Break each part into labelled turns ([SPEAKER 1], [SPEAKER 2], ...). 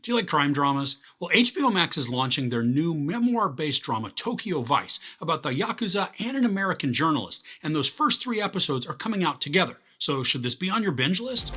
[SPEAKER 1] Do you like crime dramas? Well, HBO Max is launching their new memoir-based drama, Tokyo Vice, about the Yakuza and an American journalist, and those first 3 episodes are coming out together. So should this be on your binge list?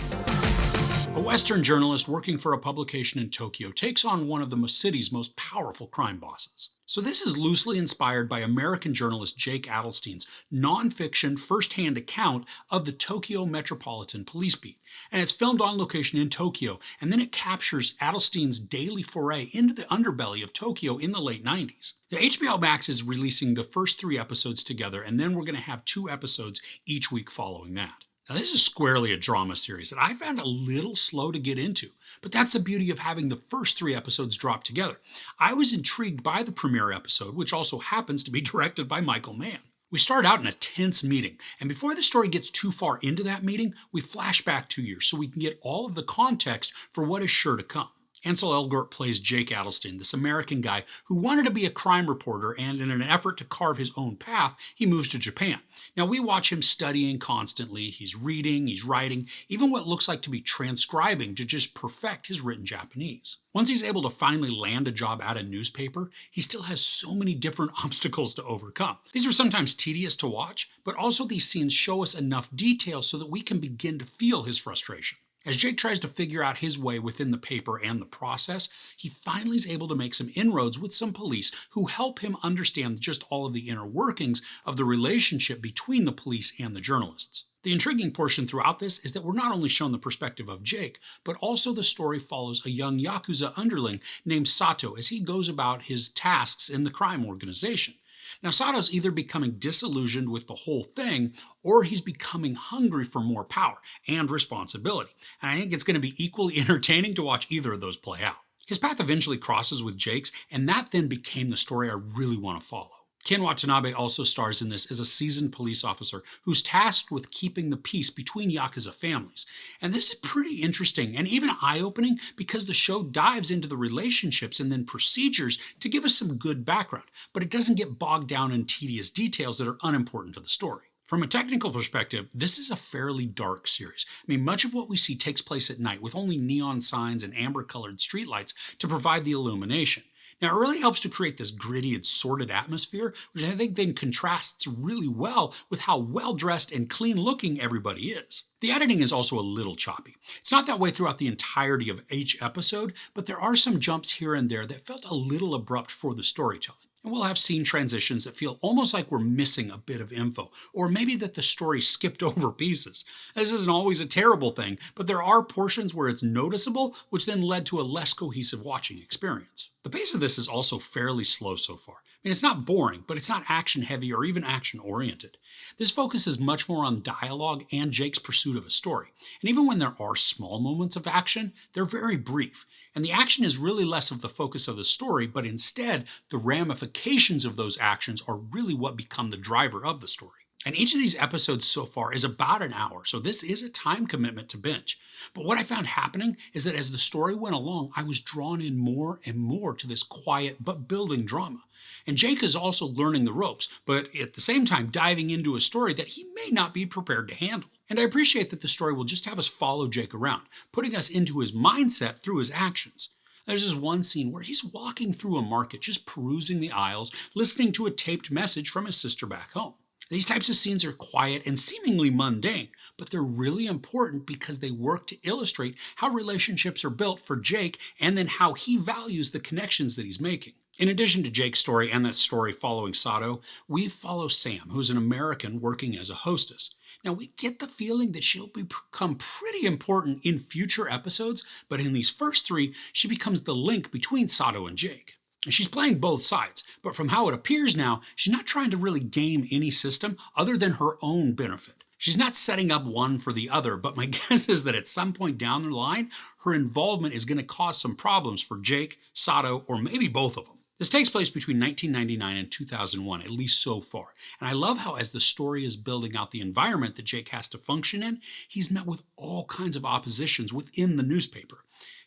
[SPEAKER 1] A Western journalist working for a publication in Tokyo takes on one of the city's most powerful crime bosses. So this is loosely inspired by American journalist Jake Adelstein's nonfiction first-hand account of the Tokyo Metropolitan Police Beat. And it's filmed on location in Tokyo, and then it captures Adelstein's daily foray into the underbelly of Tokyo in the late 90s. Now, HBO Max is releasing the first 3 episodes together, and then we're going to have 2 episodes each week following that. Now, this is squarely a drama series that I found a little slow to get into, but that's the beauty of having the first 3 episodes drop together. I was intrigued by the premiere episode, which also happens to be directed by Michael Mann. We start out in a tense meeting, and before the story gets too far into that meeting, we flash back 2 years so we can get all of the context for what is sure to come. Ansel Elgort plays Jake Adelstein, this American guy who wanted to be a crime reporter, and in an effort to carve his own path, he moves to Japan. Now we watch him studying constantly, he's reading, he's writing, even what looks like to be transcribing to just perfect his written Japanese. Once he's able to finally land a job at a newspaper, he still has so many different obstacles to overcome. These are sometimes tedious to watch, but also these scenes show us enough detail so that we can begin to feel his frustration. As Jake tries to figure out his way within the paper and the process, he finally is able to make some inroads with some police who help him understand just all of the inner workings of the relationship between the police and the journalists. The intriguing portion throughout this is that we're not only shown the perspective of Jake, but also the story follows a young Yakuza underling named Sato as he goes about his tasks in the crime organization. Now, Sato's either becoming disillusioned with the whole thing, or he's becoming hungry for more power and responsibility. And I think it's going to be equally entertaining to watch either of those play out. His path eventually crosses with Jake's, and that then became the story I really want to follow. Ken Watanabe also stars in this as a seasoned police officer who's tasked with keeping the peace between Yakuza families. And this is pretty interesting and even eye-opening because the show dives into the relationships and then procedures to give us some good background, but it doesn't get bogged down in tedious details that are unimportant to the story. From a technical perspective, this is a fairly dark series. I mean, much of what we see takes place at night with only neon signs and amber-colored streetlights to provide the illumination. Now, it really helps to create this gritty and sordid atmosphere, which I think then contrasts really well with how well-dressed and clean-looking everybody is. The editing is also a little choppy. It's not that way throughout the entirety of each episode, but there are some jumps here and there that felt a little abrupt for the storytelling. And we'll have scene transitions that feel almost like we're missing a bit of info, or maybe that the story skipped over pieces. This isn't always a terrible thing, but there are portions where it's noticeable, which then led to a less cohesive watching experience. The pace of this is also fairly slow so far. I mean, it's not boring, but it's not action-heavy or even action-oriented. This focuses much more on dialogue and Jake's pursuit of a story. And even when there are small moments of action, they're very brief. And the action is really less of the focus of the story, but instead, the ramifications of those actions are really what become the driver of the story. And each of these episodes so far is about an hour, so this is a time commitment to binge. But what I found happening is that as the story went along, I was drawn in more and more to this quiet but building drama. And Jake is also learning the ropes, but at the same time diving into a story that he may not be prepared to handle. And I appreciate that the story will just have us follow Jake around, putting us into his mindset through his actions. There's this one scene where he's walking through a market, just perusing the aisles, listening to a taped message from his sister back home. These types of scenes are quiet and seemingly mundane, but they're really important because they work to illustrate how relationships are built for Jake and then how he values the connections that he's making. In addition to Jake's story and that story following Sato, we follow Sam, who's an American working as a hostess. Now, we get the feeling that she'll become pretty important in future episodes, but in these first 3, she becomes the link between Sato and Jake. And she's playing both sides, but from how it appears now, she's not trying to really game any system other than her own benefit. She's not setting up one for the other, but my guess is that at some point down the line, her involvement is going to cause some problems for Jake, Sato, or maybe both of them. This takes place between 1999 and 2001, at least so far. And I love how as the story is building out the environment that Jake has to function in, he's met with all kinds of oppositions within the newspaper.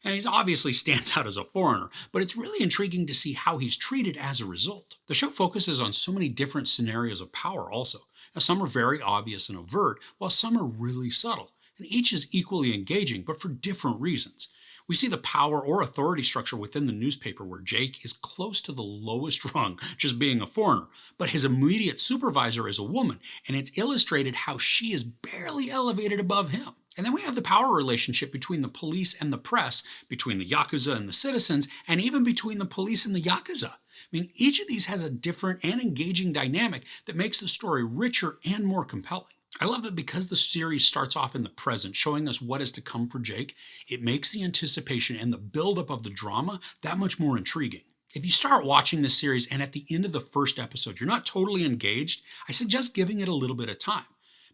[SPEAKER 1] And he obviously stands out as a foreigner, but it's really intriguing to see how he's treated as a result. The show focuses on so many different scenarios of power also. Now, some are very obvious and overt, while some are really subtle. And each is equally engaging, but for different reasons. We see the power or authority structure within the newspaper where Jake is close to the lowest rung, just being a foreigner, but his immediate supervisor is a woman, and it's illustrated how she is barely elevated above him. And then we have the power relationship between the police and the press, between the Yakuza and the citizens, and even between the police and the Yakuza. I mean, each of these has a different and engaging dynamic that makes the story richer and more compelling. I love that because the series starts off in the present, showing us what is to come for Jake, it makes the anticipation and the buildup of the drama that much more intriguing. If you start watching this series and at the end of the first episode you're not totally engaged, I suggest giving it a little bit of time.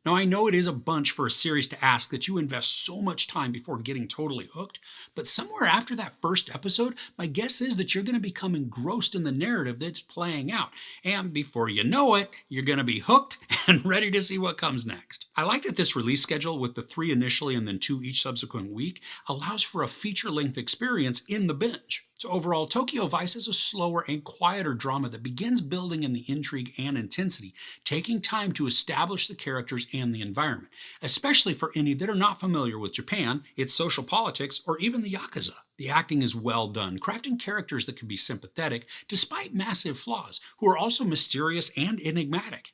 [SPEAKER 1] Now, I know it is a bunch for a series to ask that you invest so much time before getting totally hooked, but somewhere after that first episode, my guess is that you're going to become engrossed in the narrative that's playing out. And before you know it, you're going to be hooked and ready to see what comes next. I like that this release schedule with the 3 initially and then 2 each subsequent week allows for a feature-length experience in the binge. So overall, Tokyo Vice is a slower and quieter drama that begins building in the intrigue and intensity, taking time to establish the characters and the environment, especially for any that are not familiar with Japan, its social politics, or even the Yakuza. The acting is well done, crafting characters that can be sympathetic despite massive flaws, who are also mysterious and enigmatic.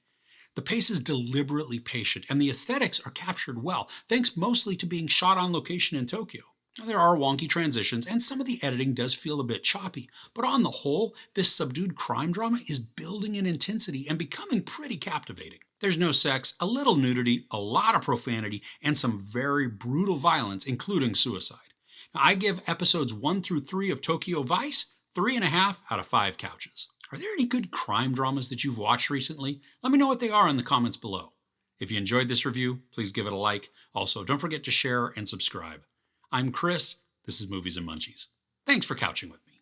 [SPEAKER 1] The pace is deliberately patient, and the aesthetics are captured well, thanks mostly to being shot on location in Tokyo. There are wonky transitions, and some of the editing does feel a bit choppy, but on the whole, this subdued crime drama is building in intensity and becoming pretty captivating. There's no sex, a little nudity, a lot of profanity, and some very brutal violence, including suicide. Now, I give episodes 1 through 3 of Tokyo Vice 3.5 out of 5 couches. Are there any good crime dramas that you've watched recently? Let me know what they are in the comments below. If you enjoyed this review, please give it a like. Also, don't forget to share and subscribe. I'm Chris. This is Movies and Munchies. Thanks for couching with me.